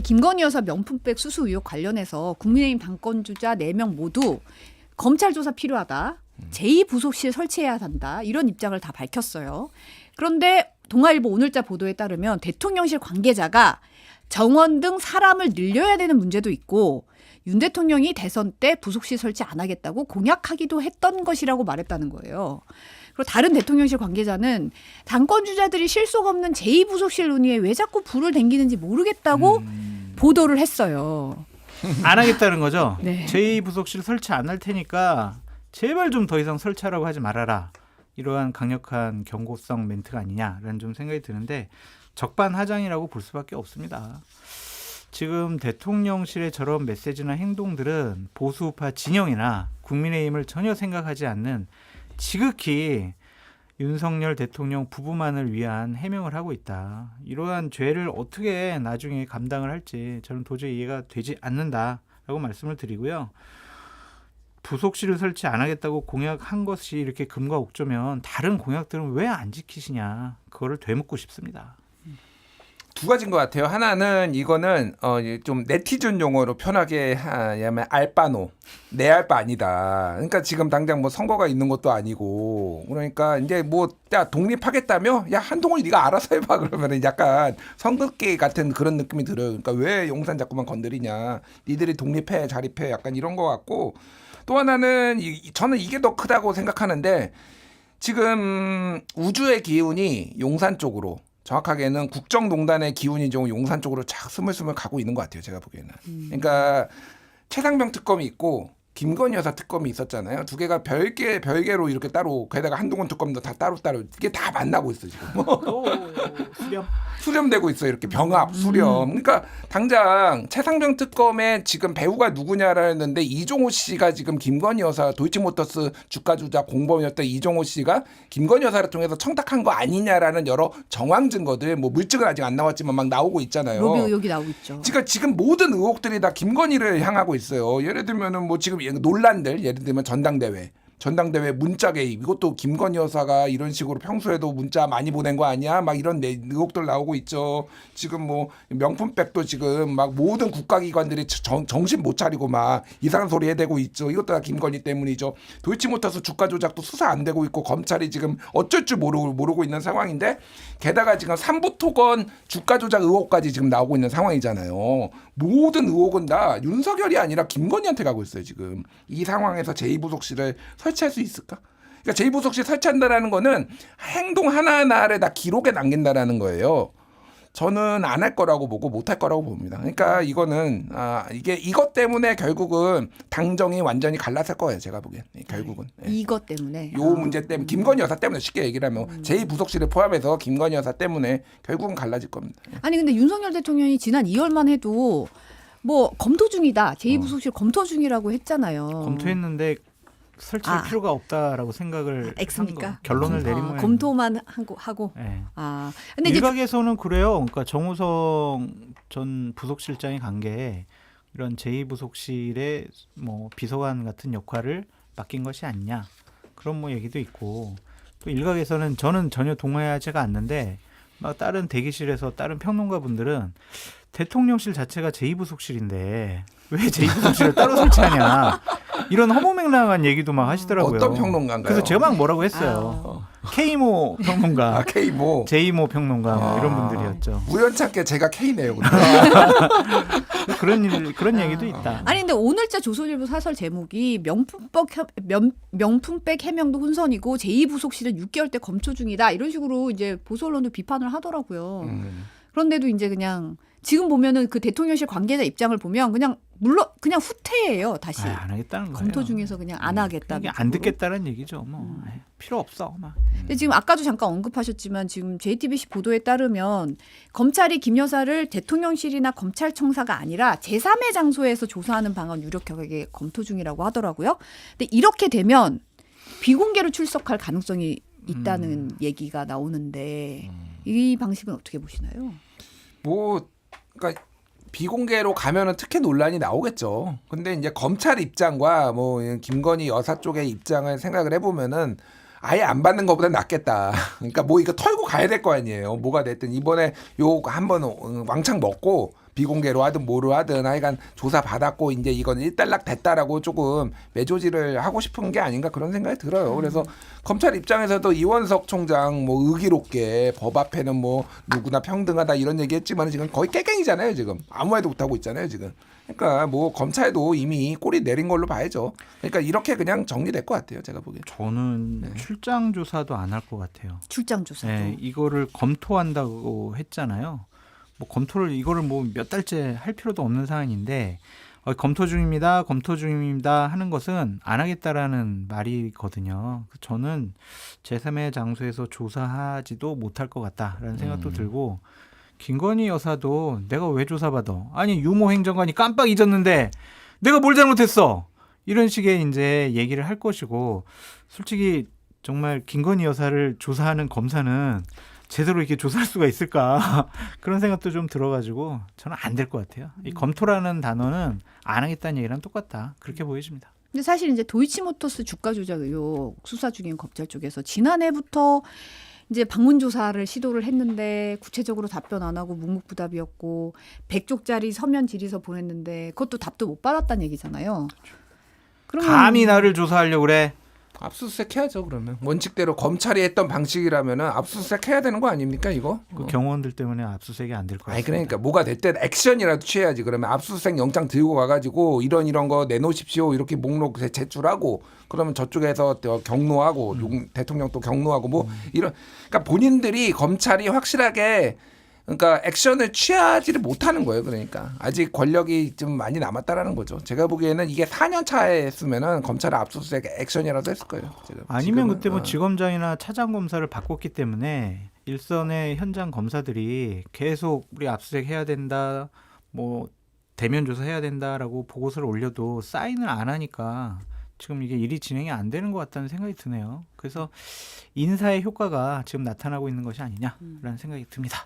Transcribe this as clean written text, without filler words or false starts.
김건희 여사 명품백 수수 의혹 관련해서 국민의힘 당권주자 4명 모두 검찰 조사 필요하다. 제2부속실 설치해야 한다. 이런 입장을 다 밝혔어요. 그런데 동아일보 오늘자 보도에 따르면 대통령실 관계자가 정원 등 사람을 늘려야 되는 문제도 있고 윤 대통령이 대선 때 부속실 설치 안 하겠다고 공약하기도 했던 것이라고 말했다는 거예요. 그리고 다른 대통령실 관계자는 당권 주자들이 실속 없는 제2부속실 논의에 왜 자꾸 불을 댕기는지 모르겠다고 보도를 했어요. 안 하겠다는 거죠. 네. 제2부속실 설치 안 할 테니까 제발 좀 더 이상 설치하라고 하지 말아라. 이러한 강력한 경고성 멘트가 아니냐라는 좀 생각이 드는데 적반하장이라고 볼 수밖에 없습니다. 지금 대통령실의 저런 메시지나 행동들은 보수우파 진영이나 국민의힘을 전혀 생각하지 않는 지극히 윤석열 대통령 부부만을 위한 해명을 하고 있다. 이러한 죄를 어떻게 나중에 감당을 할지 저는 도저히 이해가 되지 않는다라고 말씀을 드리고요. 부속실을 설치 안 하겠다고 공약한 것이 이렇게 금과 옥조면 다른 공약들은 왜 안 지키시냐. 그거를 되묻고 싶습니다. 두 가지인 것 같아요. 하나는 이거는 좀 네티즌 용어로 편하게 하면 알바노. 내 알바 아니다. 그러니까 지금 당장 뭐 선거가 있는 것도 아니고 그러니까 이제 뭐 야 독립하겠다며? 야 한동훈 네가 알아서 해봐 그러면은 약간 선긋기 같은 그런 느낌이 들어요. 그러니까 왜 용산 자꾸만 건드리냐? 니들이 독립해 자립해 약간 이런 것 같고 또 하나는 저는 이게 더 크다고 생각하는데 지금 우주의 기운이 용산 쪽으로 정확하게는 국정농단의 기운이 좀 용산 쪽으로 착 스물스물 가고 있는 것 같아요. 제가 보기에는. 그러니까 최상병 특검이 있고 김건희 여사 특검이 있었잖아요. 두 개가 별개로 이렇게 따로 게다가 한동훈 특검도 다 따로따로 이게 다 만나고 있어 지금. 수렴되고 있어요. 이렇게 병합, 수렴. 그러니까 당장 최상병 특검에 지금 배우가 누구냐라는데 이종호 씨가 지금 김건희 여사 도이치모터스 주가 조작 공범이었던 이종호 씨가 김건희 여사를 통해서 청탁한 거 아니냐라는 여러 정황 증거들 뭐 물증은 아직 안 나왔지만 막 나오고 있잖아요. 로비 의혹이 나오고 있죠. 그러니까 지금 모든 의혹들이 다 김건희를 향하고 있어요. 예를 들면은 뭐 지금 논란들 예를 들면 전당대회 문자 개입 이것도 김건희 여사가 이런 식으로 평소에도 문자 많이 보낸 거 아니야? 막 이런 의혹들 나오고 있죠. 지금 뭐 명품백도 지금 막 모든 국가기관들이 정신 못 차리고 막 이상한 소리 해대고 있죠. 이것도 다 김건희 때문이죠. 도이치모터스 주가 조작도 수사 안 되고 있고 검찰이 지금 어쩔 줄 모르고 있는 상황인데 게다가 지금 삼부토건 주가 조작 의혹까지 지금 나오고 있는 상황이잖아요. 모든 의혹은 다 윤석열이 아니라 김건희한테 가고 있어요. 지금 이 상황에서 제2부속실을 설치할 수 있을까? 그러니까 제2부속실 설치한다라는 거는 행동 하나하나를 다 기록에 남긴다라는 거예요. 저는 안 할 거라고 보고 못 할 거라고 봅니다. 그러니까 이거는 이것 때문에 결국은 당정이 완전히 갈라설 거예요. 제가 보기엔 결국은. 이것 때문에. 요 문제 때문에 김건희 여사 때문에 쉽게 얘기를 하면 제2부속실을 포함해서 김건희 여사 때문에 결국은 갈라질 겁니다. 아니 근데 윤석열 대통령이 지난 2월만 해도 뭐 검토 중이다. 제2부속실 검토 중이라고 했잖아요. 검토했는데 설치할 필요가 없다라고 생각을 X입니까? 결론을 내린 모양이에요. 검토만 하고. 네. 근데 일각에서는 그래요. 그러니까 정우성 전 부속실장이 간 게 이런 제2부속실의 뭐 비서관 같은 역할을 맡긴 것이 아니냐 그런 뭐 얘기도 있고 또 일각에서는 저는 전혀 동의하지가 않는데 막 다른 대기실에서 다른 평론가 분들은 대통령실 자체가 제2부속실인데 왜 제2부속실을 따로 설치하냐 이런 허무맹랑한 얘기도 막 하시더라고요. 어떤 평론가인가요? 그래서 제가 막 뭐라고 했어요. K모 평론가, K모, J모 평론가 뭐 이런 분들이었죠. 우연찮게 제가 K네요. 그런 얘기도 있다. 아니 근데 오늘자 조선일보 사설 제목이 명품백 해명도 혼선이고 제2부속실은 6개월 때 검토 중이다 이런 식으로 이제 보수 언론도 비판을 하더라고요. 그런데도 이제 그냥 지금 보면은 그 대통령실 관계자 입장을 보면 그냥 후퇴예요. 다시 안 하겠다는 거예요. 검토 중에서 그냥 안 하겠다. 이게 안 듣겠다는 얘기죠. 뭐 필요 없어. 막. 근데 지금 아까도 잠깐 언급하셨지만 지금 JTBC 보도에 따르면 검찰이 김 여사를 대통령실이나 검찰청사가 아니라 제3의 장소에서 조사하는 방안 유력하게 검토 중이라고 하더라고요. 근데 이렇게 되면 비공개로 출석할 가능성이 있다는 얘기가 나오는데 이 방식은 어떻게 보시나요? 그러니까 비공개로 가면은 특혜 논란이 나오겠죠. 근데 이제 검찰 입장과 뭐 김건희 여사 쪽의 입장을 생각을 해보면은 아예 안 받는 것보다 낫겠다. 그러니까 뭐 이거 털고 가야 될 거 아니에요. 뭐가 됐든 이번에 요 한번 왕창 먹고 비공개로 하든 뭐로 하든 하여간 조사 받았고 이제 이건 일단락 됐다라고 조금 매조지를 하고 싶은 게 아닌가 그런 생각이 들어요. 그래서 검찰 입장에서도 이원석 총장 뭐 의기롭게 법 앞에는 뭐 누구나 평등하다 이런 얘기했지만 지금 거의 깨갱이잖아요. 지금 아무 말도 못 하고 있잖아요. 지금. 그러니까 뭐 검찰도 이미 꼬리 내린 걸로 봐야죠. 그러니까 이렇게 그냥 정리될 것 같아요. 제가 보기엔. 저는 출장 조사도 안 할 것 같아요. 출장 조사도. 네, 이거를 검토한다고 했잖아요. 뭐 검토를 이거를 뭐 몇 달째 할 필요도 없는 상황인데 검토 중입니다. 검토 중입니다 하는 것은 안 하겠다라는 말이거든요. 저는 제3의 장소에서 조사하지도 못할 것 같다라는 생각도 들고 김건희 여사도 내가 왜 조사받아? 아니 유모 행정관이 깜빡 잊었는데 내가 뭘 잘못했어? 이런 식의 이제 얘기를 할 것이고 솔직히 정말 김건희 여사를 조사하는 검사는 제대로 이렇게 조사할 수가 있을까 그런 생각도 좀 들어가지고 저는 안 될 것 같아요. 이 검토라는 단어는 안 하겠다는 얘기랑 똑같다 그렇게 보여집니다. 근데 사실 이제 도이치모터스 주가 조작 의혹 수사 중인 검찰 쪽에서 지난해부터 이제 방문 조사를 시도를 했는데 구체적으로 답변 안 하고 묵묵부답이었고 100쪽짜리 서면 질의서 보냈는데 그것도 답도 못 받았다는 얘기잖아요. 그러면 감히 나를 조사하려고 그래. 압수수색 해야죠. 그러면 원칙대로 검찰이 했던 방식이라면은 압수수색 해야 되는 거 아닙니까 이거? 그 경호원들 때문에 압수수색이 안 될 것 아니 같습니다. 그러니까 뭐가 됐든 액션이라도 취해야지. 그러면 압수수색 영장 들고 가가지고 이런 거 내놓으십시오 이렇게 목록 제출하고 그러면 저쪽에서 경로하고 대통령 또 경로하고 뭐 이런 그러니까 본인들이 검찰이 확실하게 그러니까 액션을 취하지를 못하는 거예요. 그러니까 아직 권력이 좀 많이 남았다라는 거죠. 제가 보기에는 이게 4년 차에 했으면은 검찰 압수수색 액션이라도 했을 거예요. 지금. 아니면 지금은, 그때 뭐 지검장이나 차장 검사를 바꿨기 때문에 일선의 현장 검사들이 계속 우리 압수수색 해야 된다, 뭐 대면 조사해야 된다라고 보고서를 올려도 사인을 안 하니까 지금 이게 일이 진행이 안 되는 것 같다는 생각이 드네요. 그래서 인사의 효과가 지금 나타나고 있는 것이 아니냐라는 생각이 듭니다.